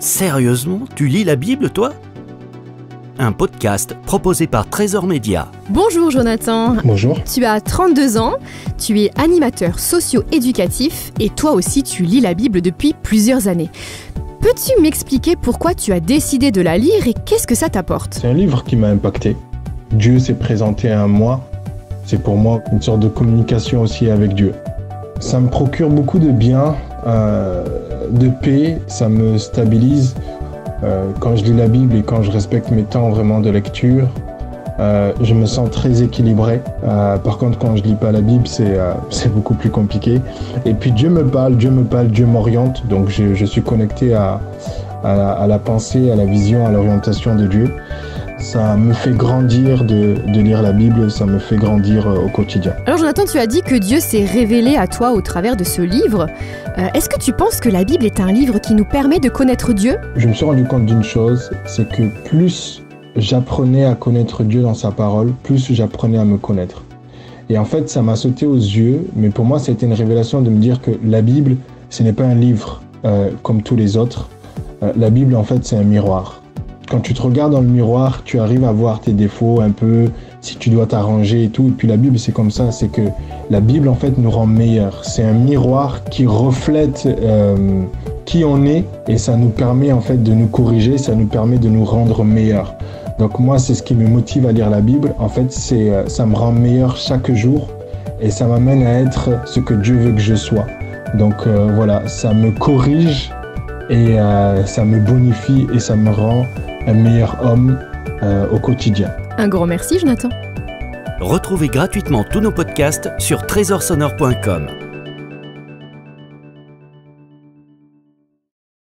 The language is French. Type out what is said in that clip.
Sérieusement, tu lis la Bible, toi? Un podcast proposé par Trésor Média. Bonjour Jonathan. Bonjour. Tu as 32 ans, tu es animateur socio-éducatif et toi aussi tu lis la Bible depuis plusieurs années. Peux-tu m'expliquer pourquoi tu as décidé de la lire et qu'est-ce que ça t'apporte? C'est un livre qui m'a impacté. Dieu s'est présenté à moi. C'est pour moi une sorte de communication aussi avec Dieu. Ça me procure beaucoup de bien, de paix, ça me stabilise. Quand je lis la Bible et quand je respecte mes temps vraiment de lecture, je me sens très équilibré. Par contre, quand je lis pas la Bible, c'est beaucoup plus compliqué. Et puis Dieu me parle, Dieu m'oriente. Donc je suis connecté à la pensée, à la vision, à l'orientation de Dieu. Ça me fait grandir de lire la Bible, ça me fait grandir au quotidien. Alors Jonathan, tu as dit que Dieu s'est révélé à toi au travers de ce livre. Est-ce que tu penses que la Bible est un livre qui nous permet de connaître Dieu? Je me suis rendu compte d'une chose, c'est que plus j'apprenais à connaître Dieu dans sa parole, plus j'apprenais à me connaître. Et en fait, ça m'a sauté aux yeux, mais pour moi, c'était une révélation de me dire que la Bible, ce n'est pas un livre comme tous les autres. La Bible, en fait, c'est un miroir. Quand tu te regardes dans le miroir, tu arrives à voir tes défauts un peu, si tu dois t'arranger et tout. Et puis la Bible, c'est comme ça, c'est que la Bible, en fait, nous rend meilleurs. C'est un miroir qui reflète qui on est et ça nous permet, en fait, de nous corriger, ça nous permet de nous rendre meilleurs. Donc moi, c'est ce qui me motive à lire la Bible. En fait, ça me rend meilleur chaque jour et ça m'amène à être ce que Dieu veut que je sois. Donc voilà, ça me corrige et ça me bonifie et ça me rend un meilleur homme au quotidien. Un grand merci Jonathan. Retrouvez gratuitement tous nos podcasts sur trésorsonore.com.